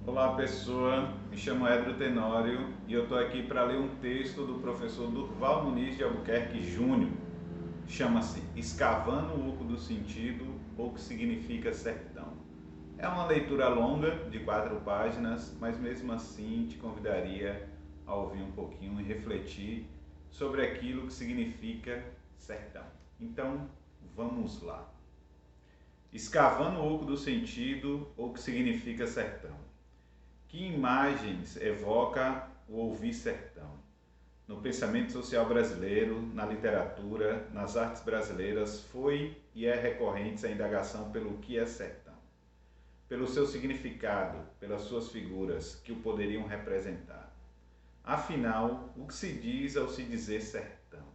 Olá pessoa, me chamo Edro Tenório e eu estou aqui para ler um texto do professor Durval Muniz de Albuquerque Júnior. Chama-se Escavando o Oco do Sentido, ou que significa sertão. É uma leitura longa, de 4 páginas, mas mesmo assim te convidaria a ouvir um pouquinho e refletir sobre aquilo que significa sertão. Então, vamos lá. Escavando o Oco do Sentido, ou que significa sertão. Que imagens evoca o ouvir sertão? No pensamento social brasileiro, na literatura, nas artes brasileiras, foi e é recorrente a indagação pelo que é sertão, pelo seu significado, pelas suas figuras que o poderiam representar. Afinal, o que se diz ao se dizer sertão?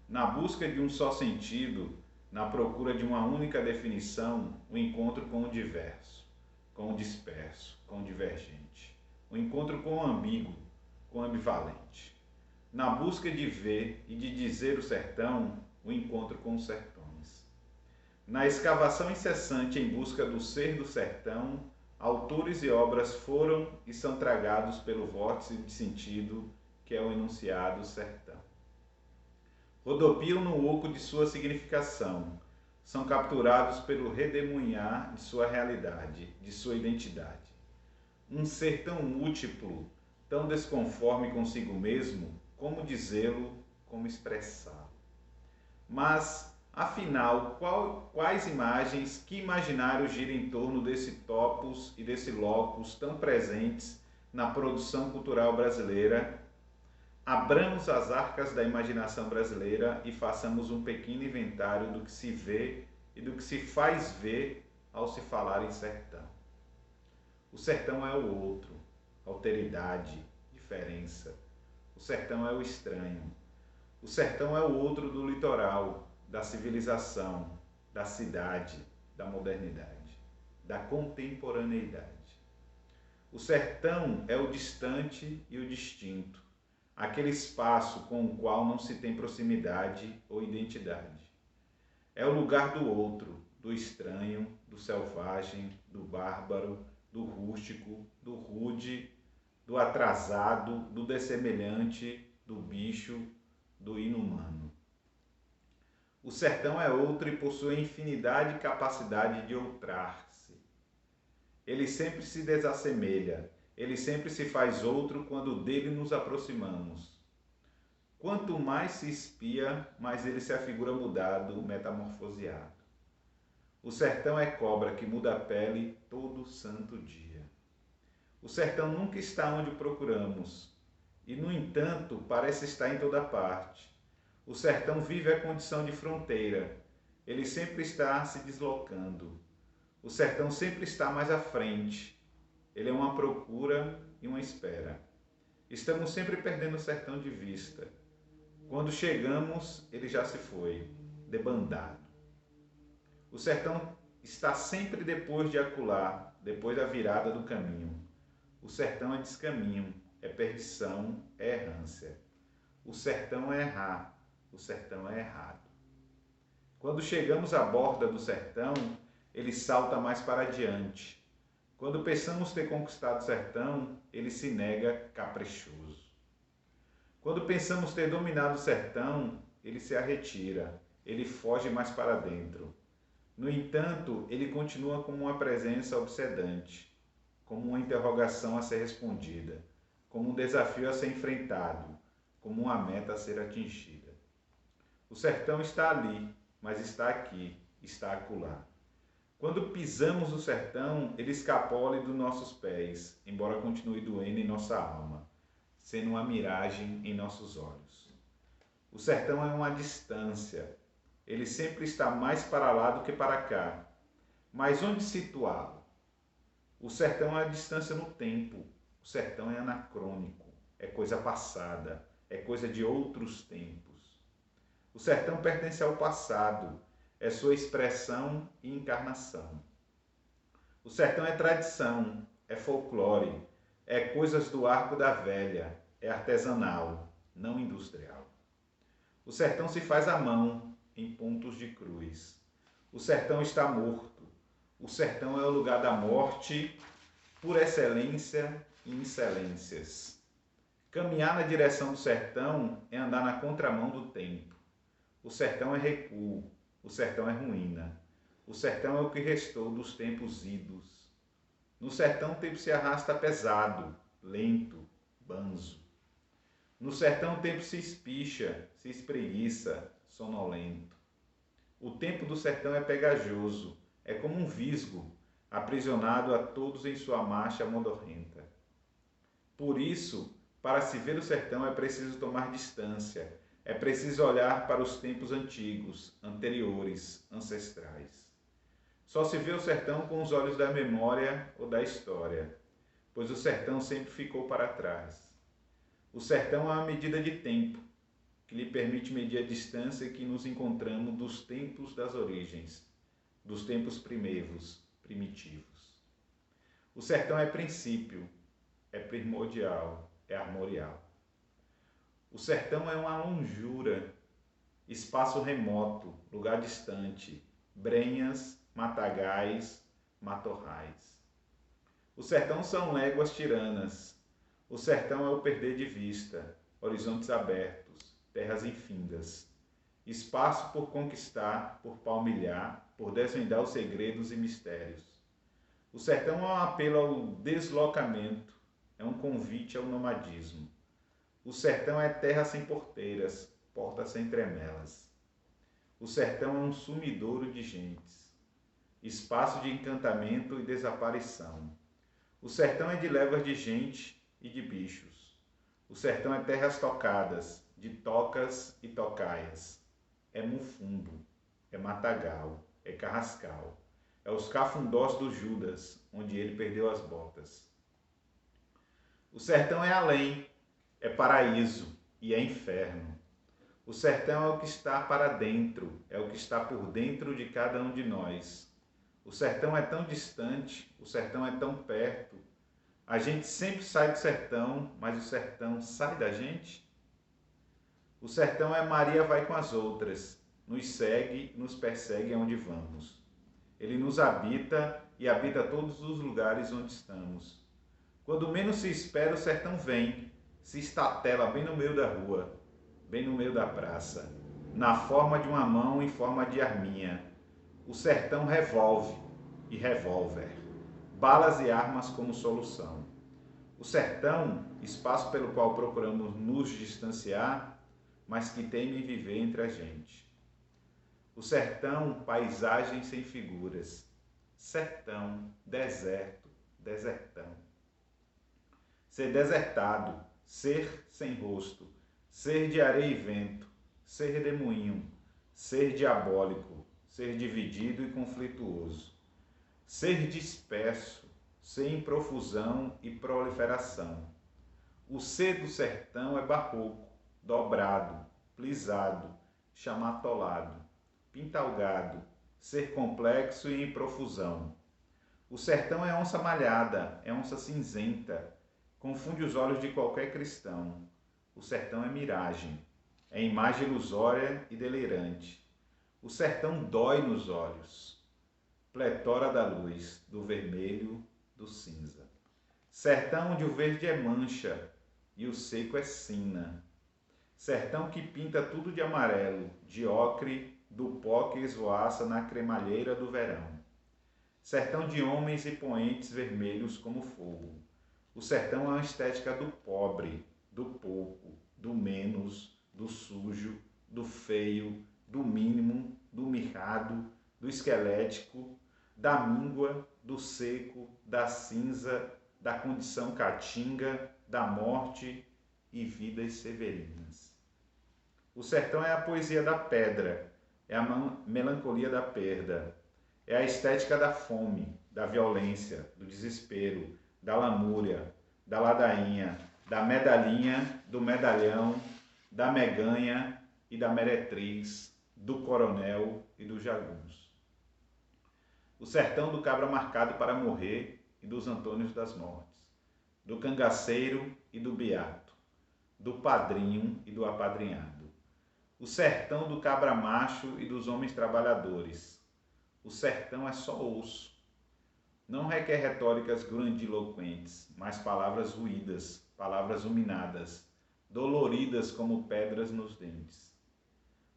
Na busca de um só sentido, na procura de uma única definição, o encontro com o diverso, com o disperso, com o divergente, o encontro com o ambíguo, com o ambivalente. Na busca de ver e de dizer o sertão, o encontro com os sertões. Na escavação incessante em busca do ser do sertão, autores e obras foram e são tragados pelo vórtice de sentido que é o enunciado sertão. Rodopiam no oco de sua significação, são capturados pelo redemoinhar de sua realidade, de sua identidade. Um ser tão múltiplo, tão desconforme consigo mesmo, como dizê-lo, como expressá-lo. Mas, afinal, quais imagens, que imaginário gira em torno desse topos e desse locus tão presentes na produção cultural brasileira? Abramos as arcas da imaginação brasileira e façamos um pequeno inventário do que se vê e do que se faz ver ao se falar em sertão. O sertão é o outro, alteridade, diferença. O sertão é o estranho. O sertão é o outro do litoral, da civilização, da cidade, da modernidade, da contemporaneidade. O sertão é o distante e o distinto, aquele espaço com o qual não se tem proximidade ou identidade. É o lugar do outro, do estranho, do selvagem, do bárbaro, do rústico, do rude, do atrasado, do dessemelhante, do bicho, do inumano. O sertão é outro e possui infinidade de capacidade de outrar-se. Ele sempre se desassemelha, ele sempre se faz outro quando dele nos aproximamos. Quanto mais se espia, mais ele se afigura mudado, metamorfoseado. O sertão é cobra que muda a pele todo santo dia. O sertão nunca está onde o procuramos, e, no entanto, parece estar em toda parte. O sertão vive a condição de fronteira, ele sempre está se deslocando. O sertão sempre está mais à frente, ele é uma procura e uma espera. Estamos sempre perdendo o sertão de vista. Quando chegamos, ele já se foi, debandado. O sertão está sempre depois de acolá, depois da virada do caminho. O sertão é descaminho, é perdição, é errância. O sertão é errar, o sertão é errado. Quando chegamos à borda do sertão, ele salta mais para adiante. Quando pensamos ter conquistado o sertão, ele se nega caprichoso. Quando pensamos ter dominado o sertão, ele se arretira, ele foge mais para dentro. No entanto, ele continua como uma presença obsedante, como uma interrogação a ser respondida, como um desafio a ser enfrentado, como uma meta a ser atingida. O sertão está ali, mas está aqui, está acolá. Quando pisamos o sertão, ele escapole dos nossos pés, embora continue doendo em nossa alma, sendo uma miragem em nossos olhos. O sertão é uma distância, ele sempre está mais para lá do que para cá. Mas onde situá-lo? O sertão é a distância no tempo, o sertão é anacrônico, é coisa passada, é coisa de outros tempos. O sertão pertence ao passado, é sua expressão e encarnação. O sertão é tradição, é folclore, é coisas do arco da velha, é artesanal, não industrial. O sertão se faz à mão, em pontos de cruz. O sertão está morto. O sertão é o lugar da morte por excelência e excelências. Caminhar na direção do sertão é andar na contramão do tempo. O sertão é recuo, o sertão é ruína. O sertão é o que restou dos tempos idos. No sertão o tempo se arrasta pesado, lento, banzo. No sertão o tempo se espicha, se espreguiça, sonolento. O tempo do sertão é pegajoso, é como um visgo, aprisionado a todos em sua marcha modorrenta. Por isso, para se ver o sertão é preciso tomar distância, é preciso olhar para os tempos antigos, anteriores, ancestrais. Só se vê o sertão com os olhos da memória ou da história, pois o sertão sempre ficou para trás. O sertão é uma medida de tempo, que lhe permite medir a distância que nos encontramos dos tempos das origens, dos tempos primeiros, primitivos. O sertão é princípio, é primordial, é armorial. O sertão é uma longura, espaço remoto, lugar distante, brenhas, matagais, matorrais. O sertão são léguas tiranas. O sertão é o perder de vista, horizontes abertos, terras infindas. Espaço por conquistar, por palmilhar, por desvendar os segredos e mistérios. O sertão é um apelo ao deslocamento, é um convite ao nomadismo. O sertão é terra sem porteiras, portas sem tremelas. O sertão é um sumidouro de gentes, espaço de encantamento e desaparição. O sertão é de levas de gente e de bichos. O sertão é terras tocadas, de tocas e tocaias. É mufumbo, é matagal, é carrascal. É os cafundós do Judas, onde ele perdeu as botas. O sertão é além, é paraíso e é inferno. O sertão é o que está para dentro, é o que está por dentro de cada um de nós. O sertão é tão distante, o sertão é tão perto. A gente sempre sai do sertão, mas o sertão sai da gente? O sertão é Maria vai com as outras, nos segue, nos persegue aonde vamos. Ele nos habita e habita todos os lugares onde estamos. Quando menos se espera, o sertão vem, se estatela bem no meio da rua, bem no meio da praça, na forma de uma mão em forma de arminha. O sertão revolve e revólver, balas e armas como solução. O sertão, espaço pelo qual procuramos nos distanciar, mas que teme viver entre a gente. O sertão, paisagem sem figuras. Sertão, deserto, desertão. Ser desertado, ser sem rosto, ser de areia e vento, ser redemoinho, ser diabólico, ser dividido e conflituoso, ser disperso, ser em profusão e proliferação. O ser do sertão é barroco, dobrado, plisado, chamatolado, pintalgado, ser complexo e em profusão. O sertão é onça malhada, é onça cinzenta, confunde os olhos de qualquer cristão. O sertão é miragem, é imagem ilusória e delirante. O sertão dói nos olhos, pletora da luz, do vermelho, do cinza. Sertão onde o verde é mancha e o seco é sina. Sertão que pinta tudo de amarelo, de ocre, do pó que esvoaça na cremalheira do verão. Sertão de homens e poentes vermelhos como fogo. O sertão é uma estética do pobre, do pouco, do menos, do sujo, do feio, do mínimo, do mirrado, do esquelético, da míngua, do seco, da cinza, da condição caatinga, da morte e vidas severinas. O sertão é a poesia da pedra, é a melancolia da perda, é a estética da fome, da violência, do desespero, da lamúria, da ladainha, da medalhinha, do medalhão, da meganha e da meretriz, do coronel e do jagunço. O sertão do cabra marcado para morrer e dos Antônios das Mortes, do cangaceiro e do beato, do padrinho e do apadrinhado. O sertão do cabra macho e dos homens trabalhadores. O sertão é só osso. Não requer retóricas grandiloquentes, mas palavras ruídas, palavras uminadas, doloridas como pedras nos dentes.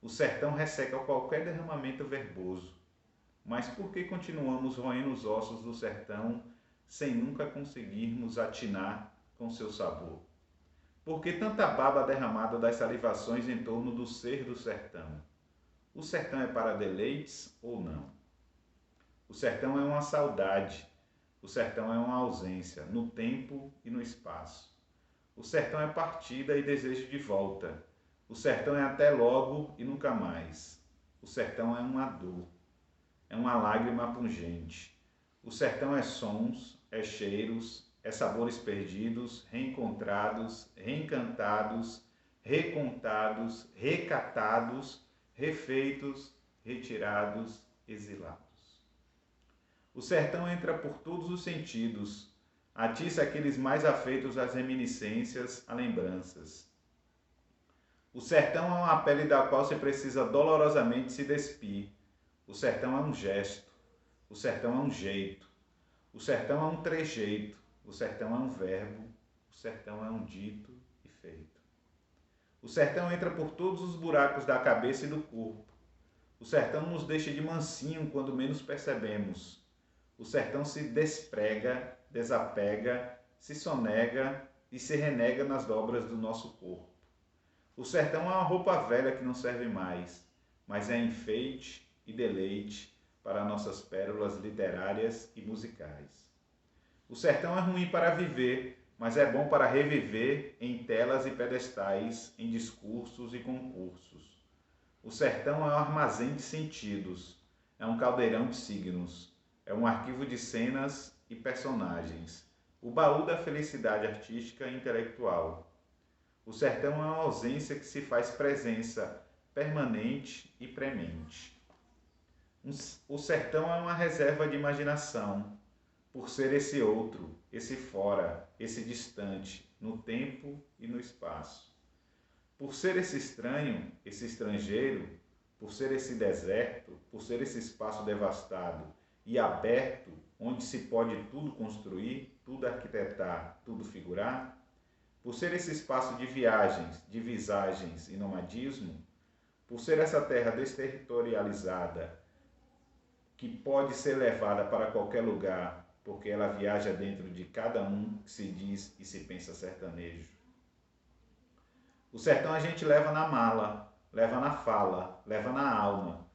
O sertão resseca qualquer derramamento verboso. Mas por que continuamos roendo os ossos do sertão sem nunca conseguirmos atinar com seu sabor? Por que tanta baba derramada das salivações em torno do ser do sertão? O sertão é para deleites ou não? O sertão é uma saudade. O sertão é uma ausência, no tempo e no espaço. O sertão é partida e desejo de volta. O sertão é até logo e nunca mais. O sertão é uma dor. É uma lágrima pungente. O sertão é sons, é cheiros, é sabores perdidos, reencontrados, reencantados, recontados, recatados, refeitos, retirados, exilados. O sertão entra por todos os sentidos, atiça aqueles mais afeitos às reminiscências, a lembranças. O sertão é uma pele da qual se precisa dolorosamente se despir. O sertão é um gesto. O sertão é um jeito. O sertão é um trejeito. O sertão é um verbo. O sertão é um dito e feito. O sertão entra por todos os buracos da cabeça e do corpo. O sertão nos deixa de mansinho quando menos percebemos. O sertão se desprega, desapega, se sonega e se renega nas dobras do nosso corpo. O sertão é uma roupa velha que não serve mais, mas é enfeite e deleite para nossas pérolas literárias e musicais. O sertão é ruim para viver, mas é bom para reviver em telas e pedestais, em discursos e concursos. O sertão é um armazém de sentidos, é um caldeirão de signos, é um arquivo de cenas e personagens, o baú da felicidade artística e intelectual. O sertão é uma ausência que se faz presença permanente e premente. O sertão é uma reserva de imaginação, por ser esse outro, esse fora, esse distante, no tempo e no espaço. Por ser esse estranho, esse estrangeiro, por ser esse deserto, por ser esse espaço devastado e aberto, onde se pode tudo construir, tudo arquitetar, tudo figurar, por ser esse espaço de viagens, de visagens e nomadismo, por ser essa terra desterritorializada, que pode ser levada para qualquer lugar, porque ela viaja dentro de cada um que se diz e se pensa sertanejo. O sertão a gente leva na mala, leva na fala, leva na alma.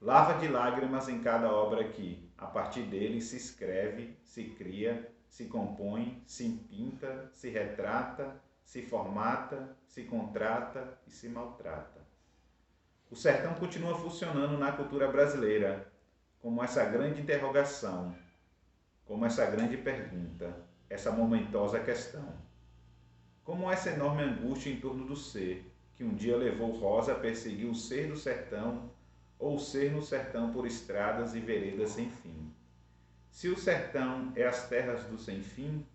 Lava de lágrimas em cada obra que, a partir dele, se escreve, se cria, se compõe, se pinta, se retrata, se formata, se contrata e se maltrata. O sertão continua funcionando na cultura brasileira como essa grande interrogação, como essa grande pergunta, essa momentosa questão. Como essa enorme angústia em torno do ser, que um dia levou Rosa a perseguir o ser do sertão ou o ser no sertão por estradas e veredas sem fim. Se o sertão é as terras do sem fim,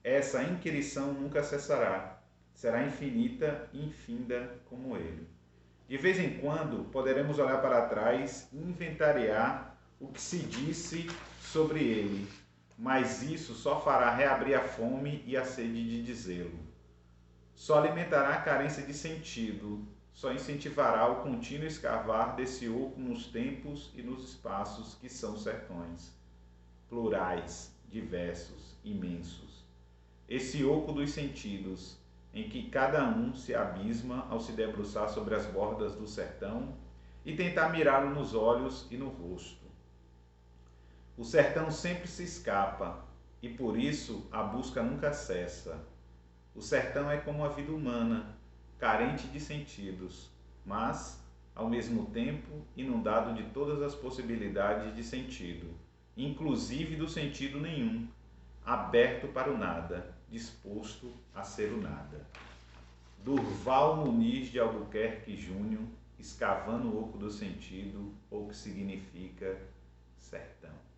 essa inquirição nunca cessará, será infinita e infinda como ele. De vez em quando poderemos olhar para trás e inventariar o que se disse sobre ele, mas isso só fará reabrir a fome e a sede de dizê-lo. Só alimentará a carência de sentido, só incentivará o contínuo escavar desse oco nos tempos e nos espaços que são sertões. Plurais, diversos, imensos. Esse oco dos sentidos, em que cada um se abisma ao se debruçar sobre as bordas do sertão e tentar mirá-lo nos olhos e no rosto. O sertão sempre se escapa e por isso a busca nunca cessa. O sertão é como a vida humana, carente de sentidos, mas, ao mesmo tempo, inundado de todas as possibilidades de sentido, inclusive do sentido nenhum, aberto para o nada, disposto a ser o nada. Durval Muniz de Albuquerque Júnior, escavando o oco do sentido, ou que significa sertão.